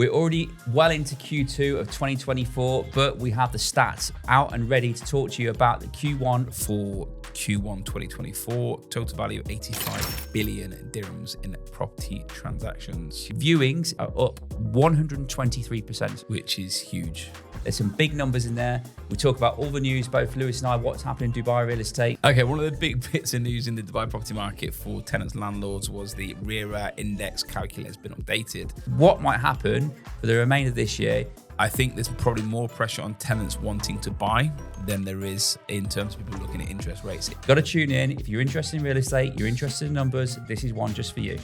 We're already well into Q2 of 2024, but we have the stats out and ready to talk to you about the Q1. For Q1 2024, total value 85 billion dirhams in property transactions, Viewings are up 123%, which is huge. There's some big numbers in there. We talk about all the news, both Lewis and I, what's happening in Dubai real estate. Okay, one of the big bits of news in the Dubai property market for tenants and landlords was the RERA Index calculator has been updated. What might happen for the remainder of this year? I think there's probably more pressure on tenants wanting to buy than there is in terms of people looking at interest rates. Got to tune in. If you're interested in real estate, you're interested in numbers, this is one just for you.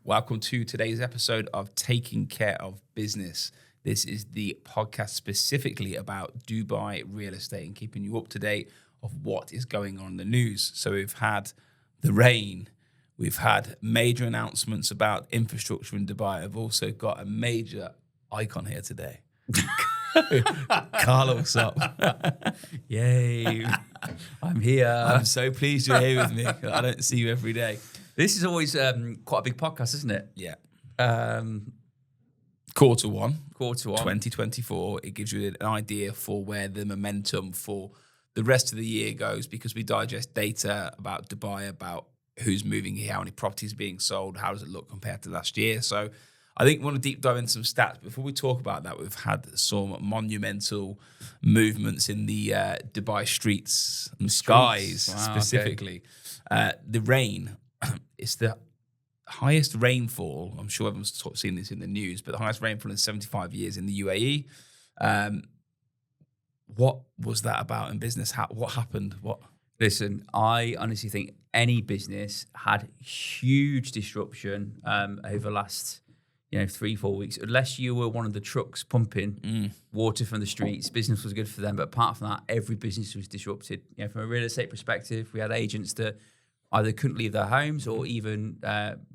Welcome to today's episode of Taking Care of Business. This is the podcast specifically about Dubai real estate and keeping you up to date of what is going on in the news. So we've had the rain. We've had major announcements about infrastructure in Dubai. I've also got a major icon here today. Carl Allsopp. Yay. I'm here. I'm so pleased you're here with me. I don't see you every day. This is always quite a big podcast, isn't it? Yeah. Quarter one, 2024. it gives you an idea for where the momentum for the rest of the year goes, because we digest data about Dubai, about who's moving here, how many properties are being sold, how does it look compared to last year. So I think we want to deep dive into some stats. Before we talk about that, we've had some monumental movements in the Dubai streets and skies, specifically. Okay. The rain, it's the highest rainfall. I'm sure everyone's seen this in the news, but the highest rainfall in 75 years in the UAE. What was that about in business? What happened? Listen, I honestly think any business had huge disruption over the last 3-4 weeks. Unless you were one of the trucks pumping water from the streets, business was good for them. But apart from that, every business was disrupted. From a real estate perspective, we had agents that either couldn't leave their homes, or even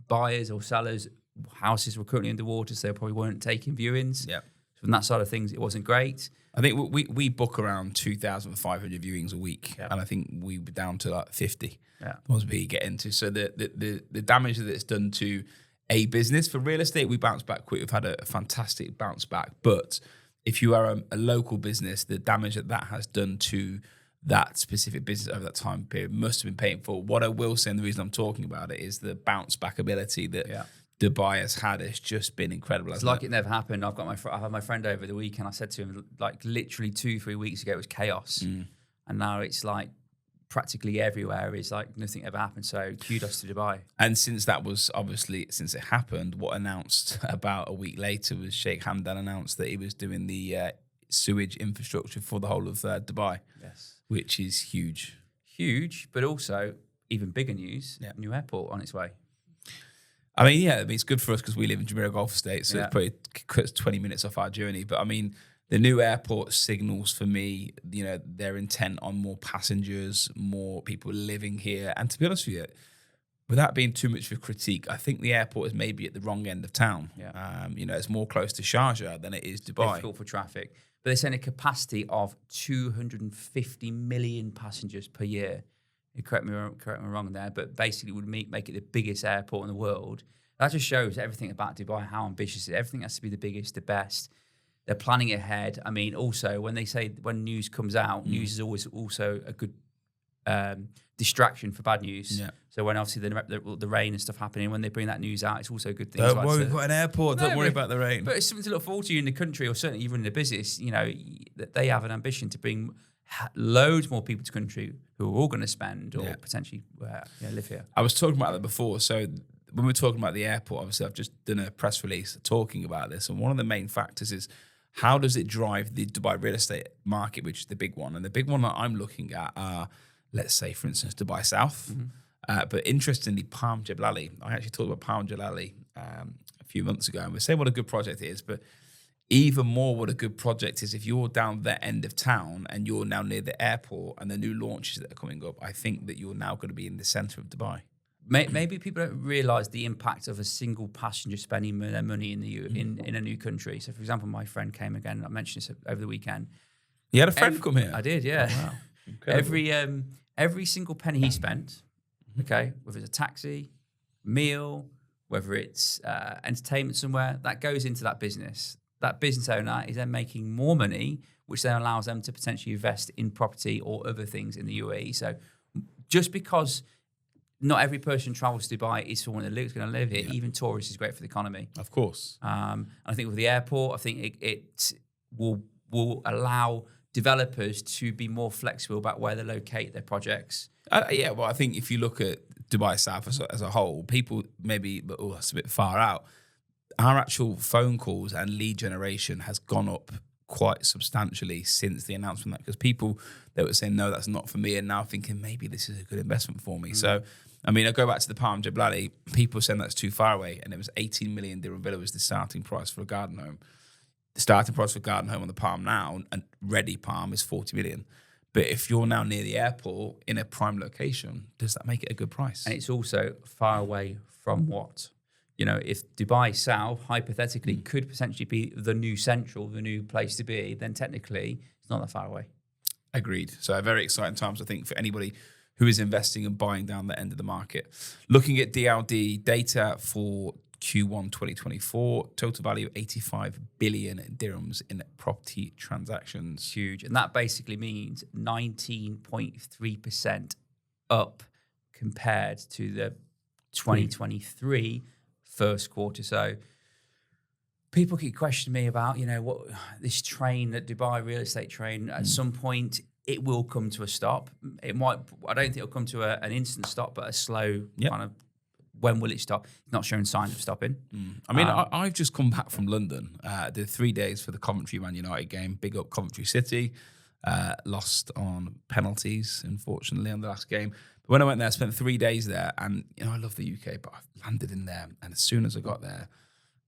buyers or sellers, houses were currently underwater, so they probably weren't taking viewings. Yeah. From that side of things, it wasn't great. I think we book around 2,500 viewings a week, and I think we were down to like 50. Yeah, once we get into. So the damage that it's done to a business for real estate, we bounce back quick. We've had a fantastic bounce back, but if you are a local business, the damage that has done to that specific business over that time period must have been painful. What I will say, and the reason I'm talking about it, is the bounce back ability that Dubai has had has just been incredible. It's like it never happened. I had my friend over the weekend. I said to him, like, literally 2-3 weeks ago, it was chaos. And now it's like practically everywhere is like nothing ever happened. So kudos to Dubai. And since it happened, what announced about a week later was Sheikh Hamdan announced that he was doing the sewage infrastructure for the whole of Dubai. Yes. Which is huge. Huge, but also even bigger news, new airport on its way. I mean, it's good for us because we live in Jumeirah Gulf Estate, so it probably cuts 20 minutes off our journey. But I mean, the new airport signals for me, their intent on more passengers, more people living here. And to be honest with you, without being too much of a critique, I think the airport is maybe at the wrong end of town. Yeah. It's more close to Sharjah than it is Dubai. Difficult for traffic. But they're saying a capacity of 250 million passengers per year. Correct me wrong there, but basically would make it the biggest airport in the world. That just shows everything about Dubai, how ambitious it is. Everything has to be the biggest, the best. They're planning ahead. I mean, also, when news comes out, news is always also a good distraction for bad news. Yeah. So when obviously the rain and stuff happening, when they bring that news out, it's also a good thing. Don't worry, we've got an airport. Don't worry about the rain. But it's something to look forward to in the country, or certainly even in the business. That they have an ambition to bring loads more people to the country who are all going to spend or potentially live here. I was talking about that before. So when we're talking about the airport, obviously I've just done a press release talking about this, and one of the main factors is how does it drive the Dubai real estate market, which is the big one. And the big one that I'm looking at are, let's say, for instance, Dubai South. But interestingly, Palm Jebel Ali. I actually talked about Palm Jebel Ali a few months ago, and we say what a good project it is, but even more what a good project is if you're down that end of town and you're now near the airport and the new launches that are coming up. I think that you're now going to be in the centre of Dubai. Maybe people don't realise the impact of a single passenger spending their money in a new country. So, for example, my friend came again. I mentioned this over the weekend. You had a friend come here? I did, yeah. Oh, wow. Incredible. Every single penny he spent, Okay, whether it's a taxi, meal, whether it's entertainment somewhere, that goes into that business. That business owner is then making more money, which then allows them to potentially invest in property or other things in the UAE. So just because not every person travels to Dubai is someone that's going to live here, even tourists is great for the economy. Of course. And I think with the airport, I think it will allow developers to be more flexible about where they locate their projects. Well, I think if you look at Dubai South as a whole, people maybe, oh, that's a bit far out. Our actual phone calls and lead generation has gone up quite substantially since the announcement, because people, they were saying, no, that's not for me, and now thinking maybe this is a good investment for me. So, I mean, I go back to the Palm Jablali, people saying that's too far away, and it was 18 million dirham villa was the starting price for a garden home. The starting price for a garden home on the Palm now, and ready Palm, is 40 million. But if you're now near the airport in a prime location, does that make it a good price? And it's also far away from what? You know, if Dubai South, hypothetically, could potentially be the new central, the new place to be, then technically it's not that far away. Agreed. So very exciting times, I think, for anybody who is investing and buying down the end of the market. Looking at DLD data for Q1 2024, total value 85 billion dirhams in property transactions. Huge. And that basically means 19.3% up compared to the 2023 first quarter. So people keep questioning me about, you know, what this train, that Dubai real estate train, at some point it will come to a stop. It might, I don't think it'll come to an instant stop, but a slow kind of, when will it stop? It's not showing signs of stopping. I mean, I've just come back from London. Did 3 days for the Coventry Man United game. Big up Coventry City. Lost on penalties, unfortunately, on the last game. But when I went there, I spent 3 days there, and you know, I love the UK, but I landed in there, and as soon as I got there,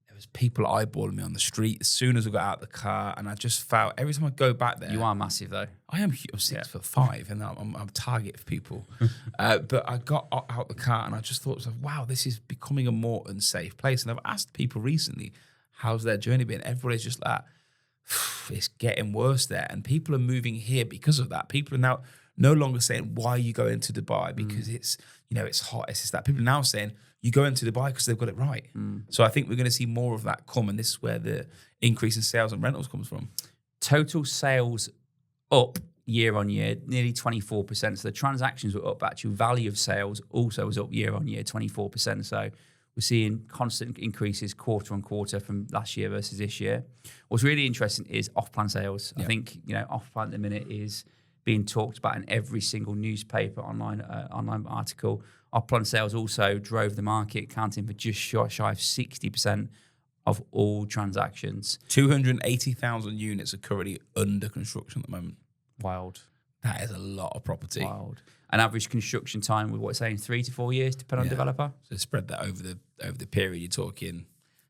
there was people eyeballing me on the street. As soon as I got out of the car, and I just felt every time I go back there. You are massive though. I am. I'm 6'5", and I'm a target for people. But I got out the car, and I just thought, wow, this is becoming a more unsafe place. And I've asked people recently, how's their journey been? Everybody's just like, it's getting worse there, and people are moving here because of that. People are now no longer saying, why are you going to Dubai? Because it's, you know, it's hot, it's just that. People are now saying, you go into Dubai because they've got it right. So I think we're going to see more of that come, and this is where the increase in sales and rentals comes from. Total Sales up year on year, nearly 24%. So the transactions were up. Actual value of sales also was up year on year, 24%. So we're seeing constant increases quarter on quarter from last year versus this year. What's really interesting is off-plan sales. I think, you know, off-plan at the minute is being talked about in every single newspaper, online article. Off-plan sales also drove the market, accounting for just shy of 60% of all transactions. 280,000 units are currently under construction at the moment. Wild. That is a lot of property. Wild. An average construction time with what's saying 3 to 4 years, depending on developer. So spread that over the period, you're talking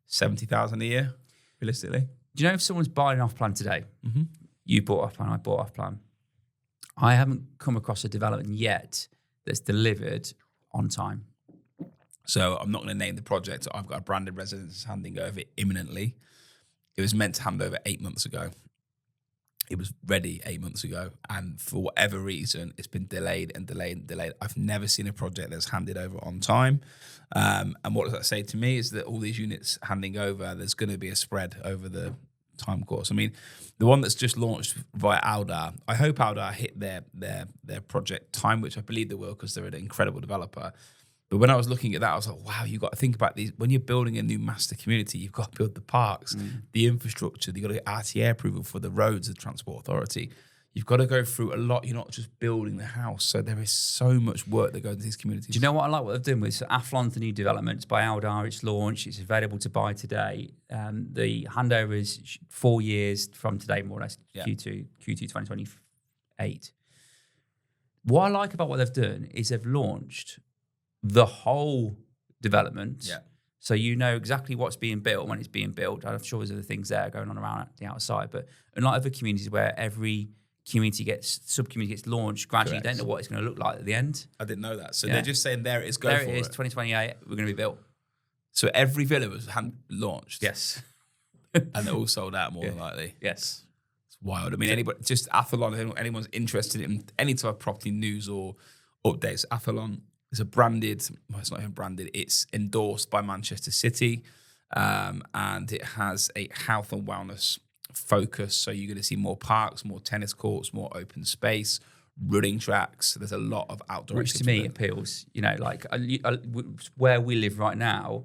70,000 a year, realistically. Do you know if someone's buying off-plan today? You bought off-plan, I bought off-plan. I haven't come across a development yet that's delivered on time. So I'm not going to name the project. I've got a branded residence handing over imminently. It was meant to hand over 8 months ago. It was ready 8 months ago. And for whatever reason, it's been delayed and delayed and delayed. I've never seen a project that's handed over on time. And what does that say to me is that all these units handing over, there's going to be a spread over the time course. I mean, the one that's just launched via Aldar, I hope Aldar hit their project time, which I believe they will because they're an incredible developer. But when I was looking at that, I was like, wow, you've got to think about these. When you're building a new master community, you've got to build the parks, the infrastructure, you've got to get RTA approval for the roads, the Transport Authority. You've got to go through a lot. You're not just building the house. So there is so much work that goes into these communities. Do you know what I like what they've done with Althon, the new development? It's by Aldar. It's launched. It's available to buy today. The handover is 4 years from today, more or less, Q2 2028. What I like about what they've done is they've launched the whole development. So you know exactly what's being built when it's being built. I'm sure there's other things there going on around the outside. But unlike other communities where every sub-community gets launched gradually, you don't know what it's going to look like at the end. I didn't know that. So they're just saying there it is, go there for it. There it is, 2028, we're going to be built. So every villa was launched? Yes. And they're all sold out more than likely? Yes. It's wild. I mean, anybody, just Althon, if anyone's interested in any type of property news or updates, Althon It's a branded, well, it's not even branded, it's endorsed by Manchester City, and it has a health and wellness focus. So you're going to see more parks, more tennis courts, more open space, running tracks. There's a lot of outdoor Which to me appeals. You know, like where we live right now,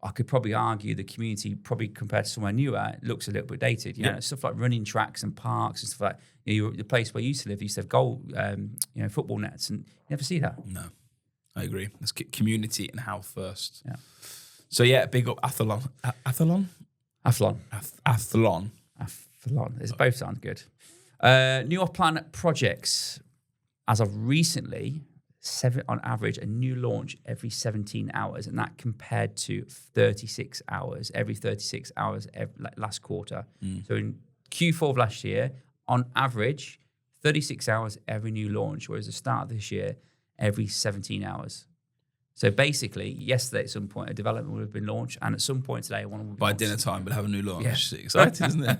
I could probably argue the community, probably compared to somewhere newer, looks a little bit dated. You know, stuff like running tracks and parks and stuff like. You know, the place where you used to live, you used to have goal, football nets, and you never see that. No, I agree. Let's get community and health first. Yeah. So yeah, big up Athlon. Athlon. They both sound good. New off-plan projects. As of recently, on average, a new launch every 17 hours, and that compared to 36 hours, every 36 hours last quarter. So in Q4 of last year, on average, 36 hours every new launch, whereas the start of this year, every 17 hours. So basically, yesterday at some point, a development would have been launched, and at some point today, one will be by launched. dinner time, we'll have a new launch. Yeah. Exciting, isn't it?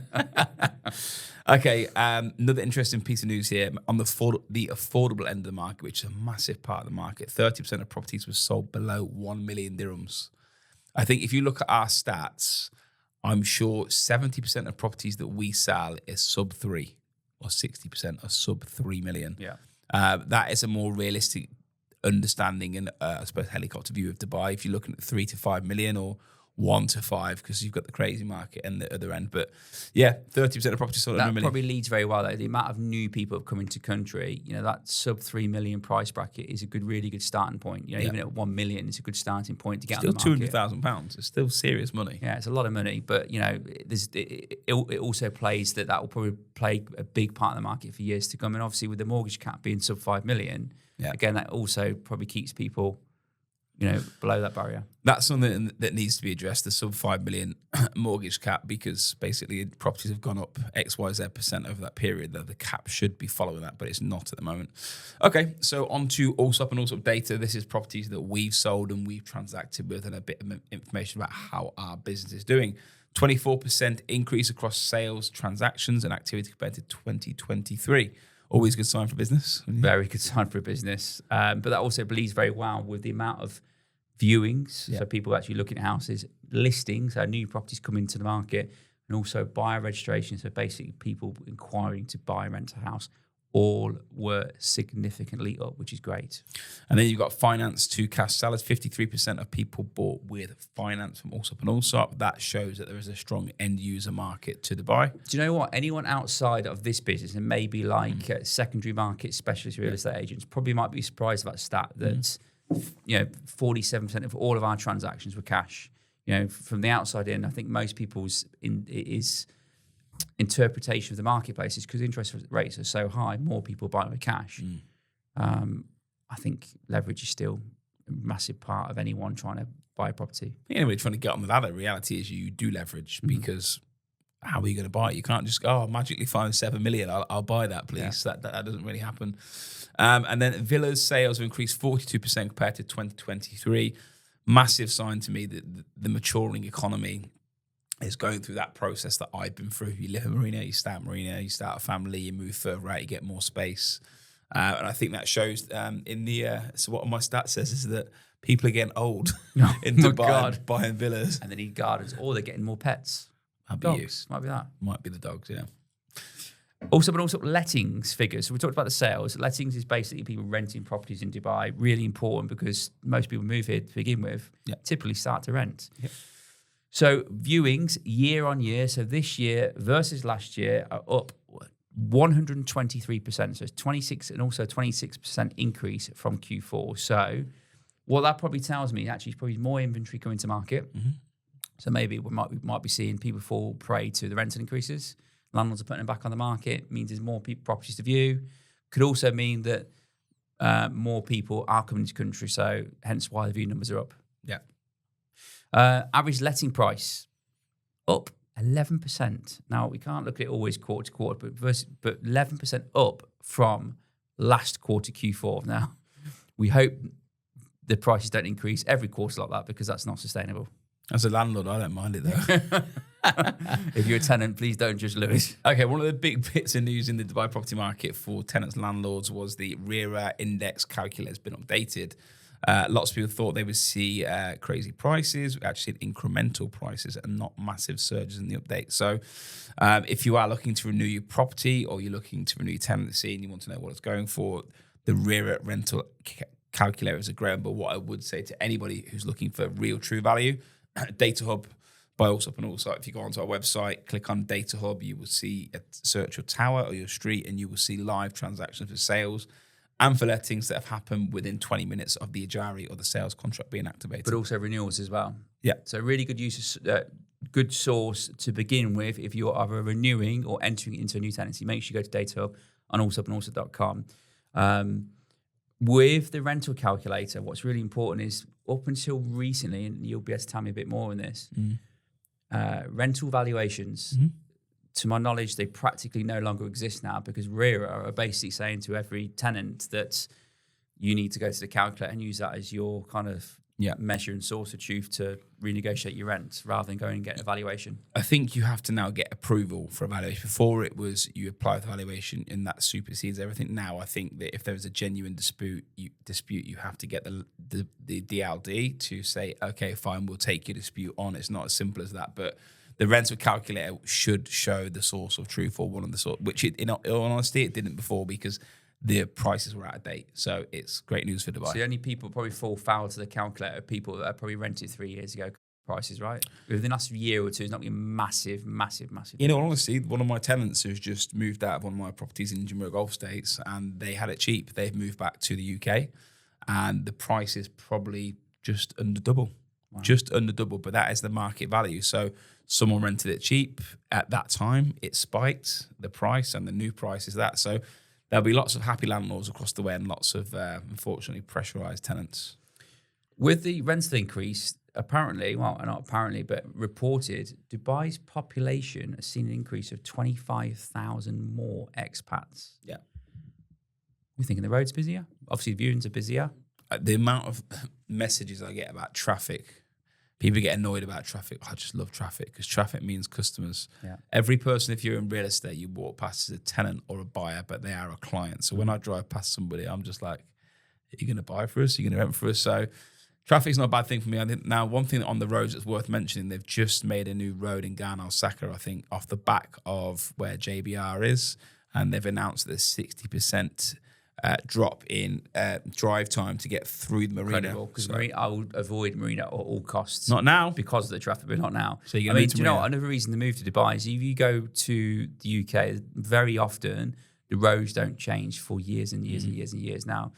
Okay, another interesting piece of news here. On the affordable end of the market, which is a massive part of the market, 30% of properties were sold below 1 million dirhams. I think if you look at our stats, I'm sure 70% of properties that we sell is sub 3, or 60% are sub 3 million. Yeah. That is a more realistic understanding and I suppose helicopter view of Dubai. If you're looking at 3 to 5 million or 1 to 5, because you've got the crazy market and the other end. But yeah, 30% of properties sold at 1 million. That probably leads very well though. The amount of new people have come into country, you know, that sub 3 million price bracket is a really good starting point. You know, even at 1 million, it's a good starting point to get still on the market. £200,000. It's still serious money. Yeah, it's a lot of money, but you know, it also plays that will probably play a big part of the market for years to come. And obviously, with the mortgage cap being sub 5 million, again, that also probably keeps people, you know, below that barrier. That's something that needs to be addressed, the sub 5 million mortgage cap, because basically properties have gone up XYZ% over that period. The cap should be following that, but it's not at the moment. Okay, so on to Allsopp and Allsopp data. This is properties that we've sold and we've transacted with, and a bit of information about how our business is doing. 24% increase across sales, transactions, and activity compared to 2023. Always a good sign for business. Very good sign for a business. But that also bleeds very well with the amount of viewings. So people actually looking at houses, listings, so new properties coming into the market, and also buyer registration. So basically people inquiring to buy and rent a house, all were significantly up, which is great. And then you've got finance to cash sellers. 53% of people bought with finance from Allsopp and Allsopp. That shows that there is a strong end user market to Dubai. Do you know what? Anyone outside of this business, and maybe like secondary market specialist real estate agents, probably might be surprised about that stat that 47% of all of our transactions were cash. You know, from the outside in, I think most people's interpretation of the marketplace is because interest rates are so high, more people buy with cash. I think leverage is still a massive part of anyone trying to buy a property. Anyway, trying to get on the ladder, reality is you do leverage because how are you going to buy it? You can't just go, I'll magically find 7 million. I'll buy that, please. Yeah. That doesn't really happen. And then villas sales have increased 42% compared to 2023. Massive sign to me that the maturing economy is going through that process that I've been through. You live in Marina, you start Marina, you start a family, you move further out, you get more space. And I think that shows in the, so what my stat says is that people are getting old in Dubai buying villas. And they need gardens, or they're getting more pets. Might be dogs. Might be that. Might be the dogs, yeah. Also lettings figures. So we talked about the sales. Lettings is basically people renting properties in Dubai. Really important because most people move here to begin with, typically start to rent. Yep. So viewings year on year, so this year versus last year, are up 123%. So it's 26 and also 26% increase from Q4. So what that probably tells me actually is probably more inventory coming to market. So maybe we might be seeing people fall prey to the rental increases. Landlords are putting them back on the market. Means there's more properties to view. Could also mean that more people are coming into the country. So hence why the view numbers are up. Yeah. Average letting price up 11%. Now we can't look at it always quarter to quarter, but 11% up from last quarter Q4. Now we hope the prices don't increase every quarter like that because that's not sustainable. As a landlord, I don't mind it though. If you're a tenant, please don't judge Lewis. Okay, one of the big bits of news in the Dubai property market for tenants and landlords was the RERA Index calculator has been updated. Lots of people thought they would see crazy prices. We actually seen incremental prices and not massive surges in the update. So if you are looking to renew your property or you're looking to renew your tenancy and you want to know what it's going for, the RERA rental calculator is a great one. But what I would say to anybody who's looking for real true value, Data Hub by Allsopp and Allsopp. If you go onto our website, click on Data Hub, you will see search your tower or your street, and you will see live transactions for sales and for lettings that have happened within 20 minutes of the Ajari or the sales contract being activated. But also renewals as well. Yeah. So really good use of good source to begin with if you're either renewing or entering into a new tenancy. Make sure you go to Data Hub on Allsopp and Allsopp.com. With the rental calculator, what's really important is up until recently, and you'll be able to tell me a bit more on this, rental valuations, to my knowledge, they practically no longer exist now because RERA are basically saying to every tenant that you need to go to the calculator and use that as your kind of measure and source of truth to renegotiate your rent rather than going and get a valuation. I think you have to now get approval for a valuation. Before it was you apply the valuation and that supersedes everything. Now I think that if there is a genuine dispute, you have to get the DLD to say, okay, fine, we'll take your dispute on. It's not as simple as that, but the rental calculator should show the source of truth or one of the sort, which in all honesty it didn't before because the prices were out of date. So it's great news for Dubai. So the only people probably fall foul to the calculator are people that probably rented 3 years ago prices, right? Within the last year or two, it's not been massive. In all honesty, one of my tenants who's just moved out of one of my properties in Jumeirah Gulf States and they had it cheap. They've moved back to the UK and the price is probably just under double. Wow. Just under double, but that is the market value. So someone rented it cheap at that time. It spiked the price and the new price is that. So there'll be lots of happy landlords across the way and lots of, unfortunately, pressurised tenants. With the rental increase, apparently, well, not apparently, but reported, Dubai's population has seen an increase of 25,000 more expats. Yeah. You're thinking the road's busier? Obviously, the viewings are busier. The amount of messages I get about traffic, people get annoyed about traffic. I just love traffic because traffic means customers. Yeah. Every person, if you're in real estate, you walk past as a tenant or a buyer, but they are a client. So when I drive past somebody, I'm just like, are you going to buy for us? Are you going to rent for us? So traffic's not a bad thing for me. I think now one thing on the roads that's worth mentioning, they've just made a new road in Ghana, Saka, I think, off the back of where JBR is. And they've announced that there's 60% drop in drive time to get through the marina. Because I would avoid marina at all costs. Not now. Because of the traffic, but not now. So do you know what? Another reason to move to Dubai is if you go to the UK, very often the roads don't change for years and years and years and years. Now,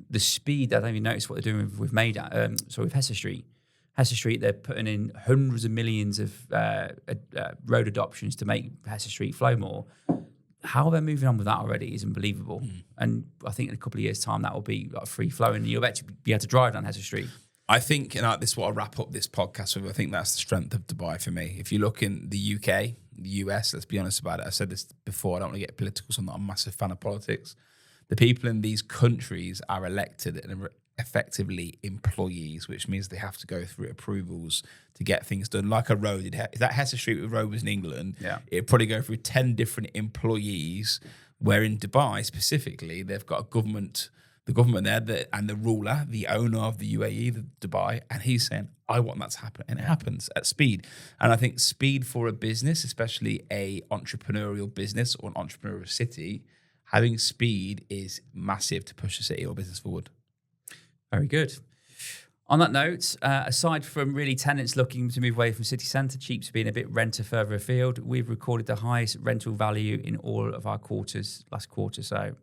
the speed, I don't even notice what they're doing with with Hesse Street. Hesse Street, they're putting in hundreds of millions of road adoptions to make Hesse Street flow more. How they're moving on with that already is unbelievable. And I think in a couple of years' time, that will be like free flowing and you'll actually be able to drive down Hesse Street. I think, and this is what I'll wrap up this podcast with, I think that's the strength of Dubai for me. If you look in the UK, the US, let's be honest about it. I said this before, I don't want to get political, so I'm not a massive fan of politics. The people in these countries are elected and are effectively employees, which means they have to go through approvals to get things done. Like a road, if that Hesse Street road was in England, it'd probably go through 10 different employees, where in Dubai specifically, they've got the government there and the ruler, the owner of the UAE, the Dubai, and he's saying, I want that to happen. And it happens at speed. And I think speed for a business, especially a entrepreneurial business or an entrepreneurial city, having speed is massive to push a city or business forward. Very good. On that note, aside from really tenants looking to move away from city centre, cheaps being a bit renter further afield, we've recorded the highest rental value in all of our quarters last quarter. So,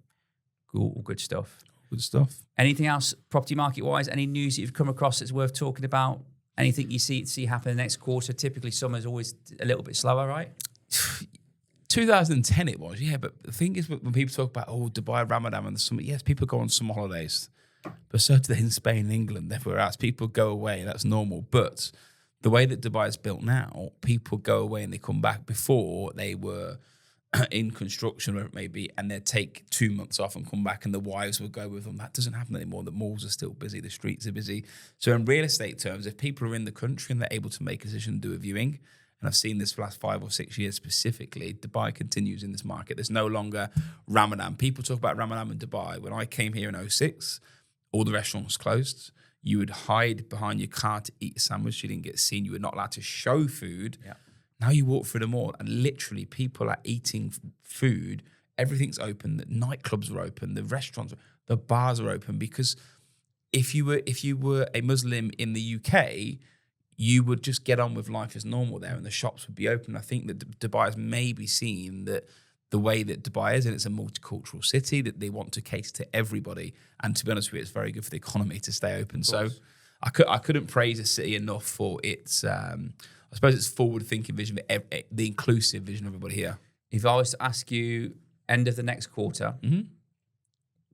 all good stuff. Good stuff. Anything else property market-wise? Any news that you've come across that's worth talking about? Anything you see happen in the next quarter? Typically, summer's always a little bit slower, right? 2010 it was, yeah. But the thing is, when people talk about, Dubai, Ramadan and the summer, yes, people go on summer holidays. But so do they in Spain, England, everywhere else. People go away, that's normal. But the way that Dubai is built now, people go away and they come back. Before, they were in construction, whatever it may be, and they'd take 2 months off and come back and the wives would go with them. That doesn't happen anymore. The malls are still busy, the streets are busy. So in real estate terms, if people are in the country and they're able to make a decision, do a viewing, and I've seen this for the last 5 or 6 years specifically, Dubai continues in this market. There's no longer Ramadan. People talk about Ramadan in Dubai. When I came here in 2006, all the restaurants closed. You would hide behind your car to eat a sandwich. You didn't get seen. You were not allowed to show food. Yeah. Now you walk through the mall and literally people are eating food. Everything's open. The nightclubs are open. The restaurants, the bars are open. Because if you were a Muslim in the UK, you would just get on with life as normal there, and the shops would be open. I think that Dubai has maybe seen that the way that Dubai is, and it's a multicultural city, that they want to cater to everybody. And to be honest with you, it's very good for the economy to stay open. So I couldn't praise a city enough for its, I suppose, its forward-thinking vision, the inclusive vision of everybody here. If I was to ask you end of the next quarter,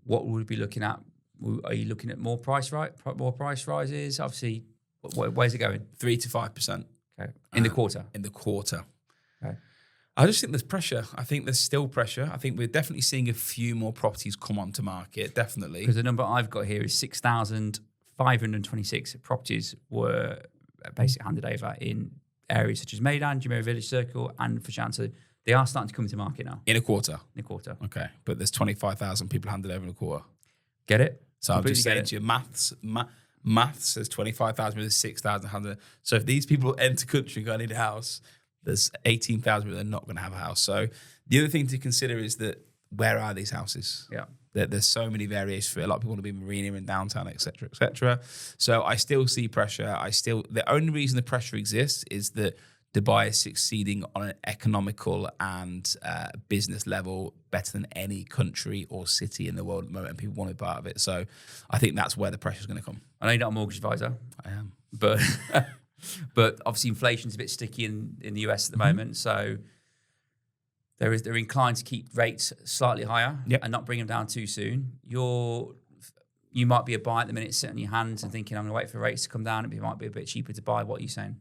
what would we be looking at? Are you looking at more price rises? Obviously, where's it going? 3 to 5%. Okay. In the quarter? In the quarter. Okay. I just think there's pressure. I think there's still pressure. I think we're definitely seeing a few more properties come onto market, definitely. Because the number I've got here is 6,526 properties were basically handed over in areas such as Meydan, Jumeirah Village Circle, and Fashan. So they are starting to come to market now. In a quarter? In a quarter. Okay. But there's 25,000 people handed over in a quarter. Get it? So I'm just saying to you, maths says 25,000, there's 6,000 handed. So if these people enter country and go, I need a house, there's 18,000 people that are not going to have a house. So the other thing to consider is that where are these houses? Yeah. There's so many variations for it. A lot of people want to be marina in downtown, et cetera, et cetera. So I still see pressure. The only reason the pressure exists is that Dubai is succeeding on an economical and business level better than any country or city in the world at the moment, and people want to be part of it. So I think that's where the pressure is going to come. I know you're not a mortgage advisor. I am. But obviously inflation's a bit sticky in the US at the moment. So they're inclined to keep rates slightly higher and not bring them down too soon. You might be a buyer at the minute, sitting on your hands and thinking, I'm going to wait for rates to come down. It might be a bit cheaper to buy. What are you saying?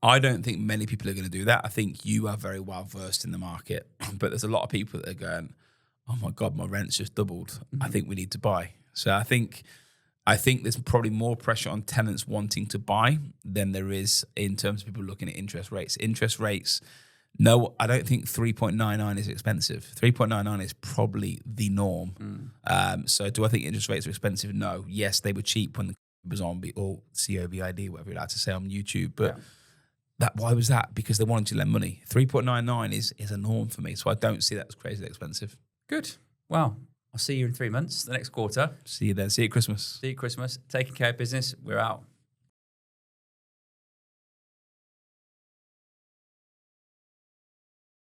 I don't think many people are going to do that. I think you are very well versed in the market, but there's a lot of people that are going, oh my God, my rent's just doubled. I think we need to buy. So I think there's probably more pressure on tenants wanting to buy than there is in terms of people looking at interest rates. Interest rates, no, I don't think 3.99 is expensive. 3.99 is probably the norm. So do I think interest rates are expensive? No. Yes, they were cheap when the was on, or COVID, whatever you like to say on YouTube, but why was that? Because they wanted to lend money. 3.99 is a norm for me, so I don't see that as crazy expensive. Good. Well, I'll see you in 3 months, the next quarter. See you then. See you at Christmas. See you at Christmas. Taking care of business. We're out.